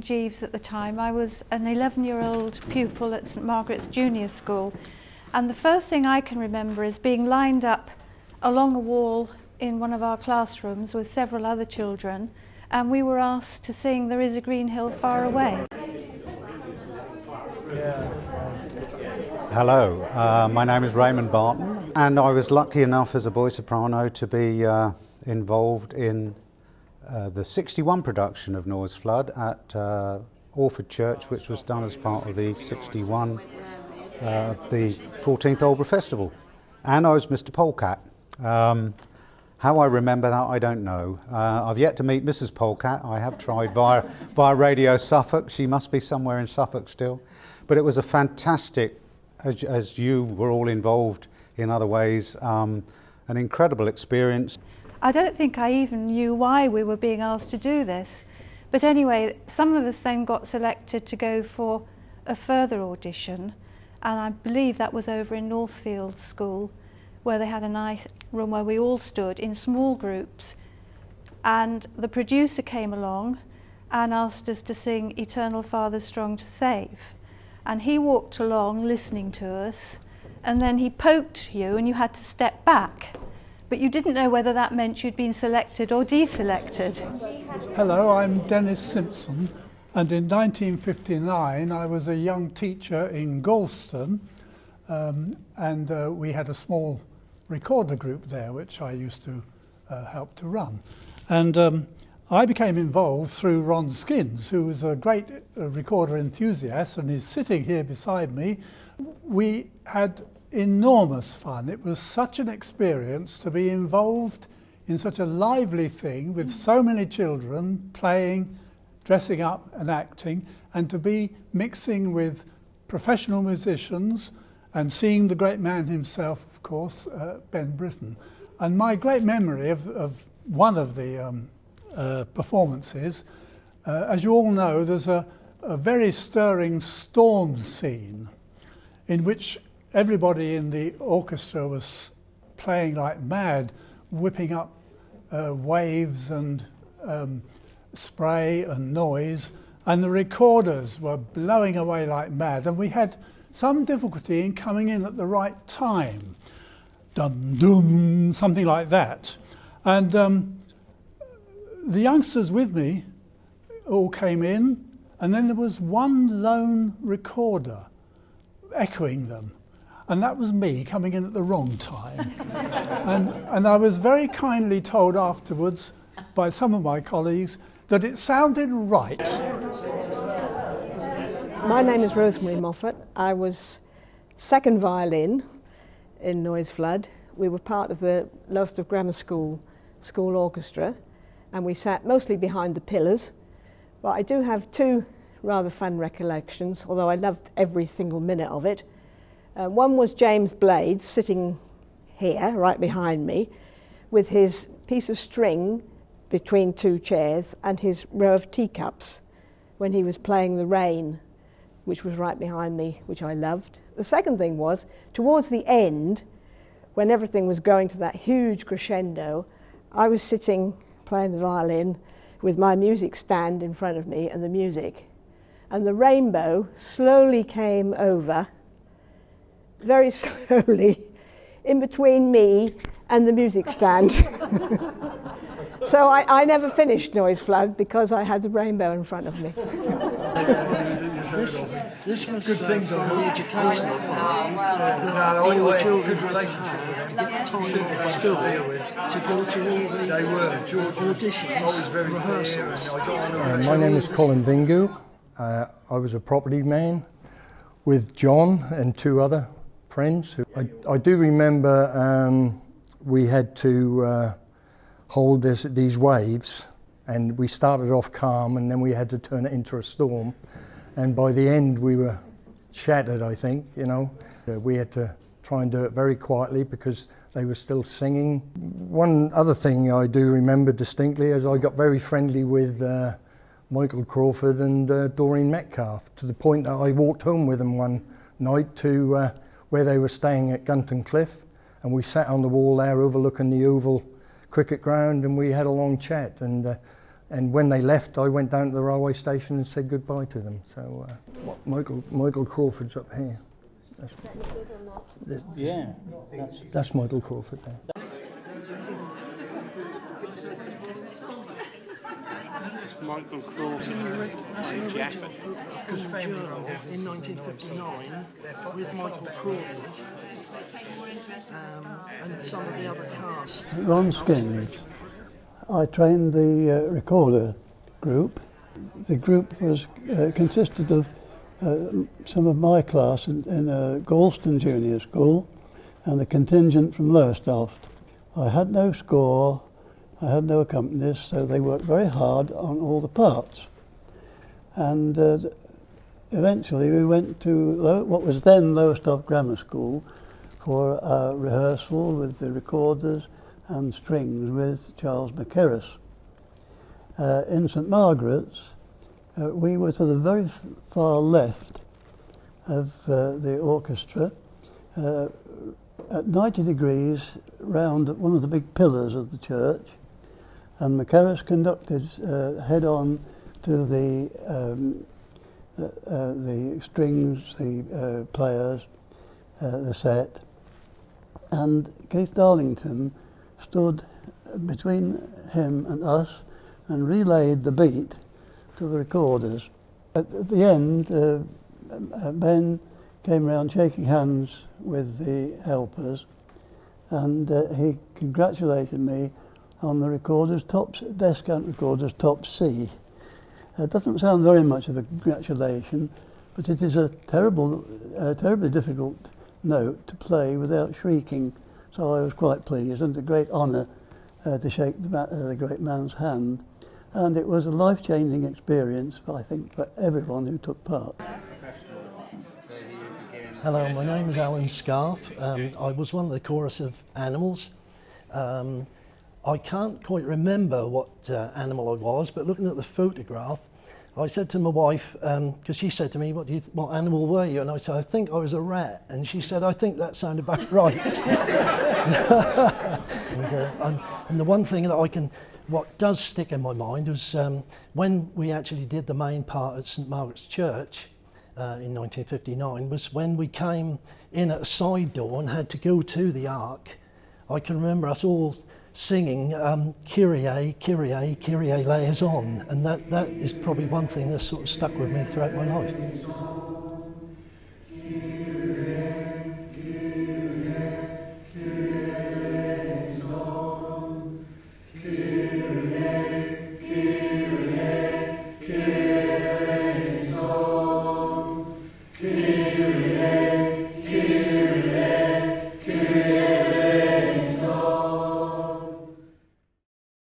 Jeeves at the time. I was an 11-year-old pupil at St Margaret's Junior School, and the first thing I can remember is being lined up along a wall in one of our classrooms with several other children, and we were asked to sing "There is a Green Hill Far Away." Hello, my name is Raymond Barton, and I was lucky enough as a boy soprano to be involved in the 61 production of Noyes Fludd at Orford Church, which was done as part of the 61, the 14th Aldeburgh Festival. And I was Mr. Polecat. How I remember that, I don't know. I've yet to meet Mrs. Polecat. I have tried via Radio Suffolk. She must be somewhere in Suffolk still. But it was a fantastic, as you were all involved in other ways, an incredible experience. I don't think I even knew why we were being asked to do this. But anyway, some of us then got selected to go for a further audition, and I believe that was over in Northfield School, where they had a nice room where we all stood in small groups, and the producer came along and asked us to sing "Eternal Father Strong to Save." And he walked along listening to us, and then he poked you and you had to step back. But you didn't know whether that meant you'd been selected or deselected. Hello, I'm Dennis Simpson, and in 1959 I was a young teacher in Galston, and we had a small recorder group there which I used to help to run. And I became involved through Ron Skins, who was a great recorder enthusiast and is sitting here beside me. We had enormous fun. It was such an experience to be involved in such a lively thing with so many children playing, dressing up and acting, and to be mixing with professional musicians and seeing the great man himself, of course, Ben Britten. And my great memory of one of the performances, as you all know, there's a very stirring storm scene in which everybody in the orchestra was playing like mad, whipping up waves and spray and noise, and the recorders were blowing away like mad, and we had some difficulty in coming in at the right time. Dum-dum, something like that. And the youngsters with me all came in, and then there was one lone recorder echoing them. And that was me coming in at the wrong time. and I was very kindly told afterwards by some of my colleagues that it sounded right. My name is Rosemary Moffat. I was second violin in Noyes Fludd. We were part of the Lowestoft Grammar School orchestra, and we sat mostly behind the pillars. But I do have two rather fun recollections, although I loved every single minute of it. One was James Blades sitting here, right behind me, with his piece of string between two chairs and his row of teacups when he was playing The Rain, which was right behind me, which I loved. The second thing was, towards the end, when everything was going to that huge crescendo, I was sitting playing the violin with my music stand in front of me and the music. And the rainbow slowly came over, very slowly, in between me and the music stand. So I never finished Noyes Fludd because I had the rainbow in front of me. This was good things on the educational front. All the children had to get time off school to go to all the auditions, rehearsals. My name is Colin Bingu. I was a property man with John and two other friends. I do remember we had to hold these waves, and we started off calm and then we had to turn it into a storm. and by the end we were shattered, I think, you know. We had to try and do it very quietly because they were still singing. One other thing I do remember distinctly is I got very friendly with Michael Crawford and Doreen Metcalf, to the point that I walked home with them one night to where they were staying at Gunton Cliff, and we sat on the wall there overlooking the oval cricket ground, and we had a long chat, and when they left I went down to the railway station and said goodbye to them. So Michael Crawford's up here. That's Michael Crawford there. Michael Crawford in 1959 with Michael Crawford and some of the other cast. Ron Skins. I trained the recorder group. The group was consisted of some of my class in Galston Junior School and the contingent from Lowestoft. I had no score, I had no accompanist, so they worked very hard on all the parts. And eventually we went to what was then Lowestoft Grammar School for a rehearsal with the recorders and strings with Charles McKerris. In St Margaret's, we were to the very far left of the orchestra, at 90 degrees round one of the big pillars of the church, and McKerris conducted head on to the strings, the players, the set, and Keith Darlington stood between him and us and relayed the beat to the recorders. At the end, Ben came round shaking hands with the helpers, and he congratulated me on the recorder's descant recorder's top C. It doesn't sound very much of a congratulation, but it is a terribly difficult note to play without shrieking, so I was quite pleased, and a great honour to shake the great man's hand. And it was a life-changing experience, I think, for everyone who took part. Hello, my name is Alan Scarf. I was one of the chorus of Animals. I can't quite remember what animal I was, but looking at the photograph, I said to my wife, because she said to me, what animal were you? And I said, I think I was a rat. And she said, I think that sounded about right. and the one thing that what does stick in my mind was when we actually did the main part at St Margaret's Church in 1959, was when we came in at a side door and had to go to the ark. I can remember us all singing Kyrie, Kyrie, Kyrie eleison, and that is probably one thing that's sort of stuck with me throughout my life.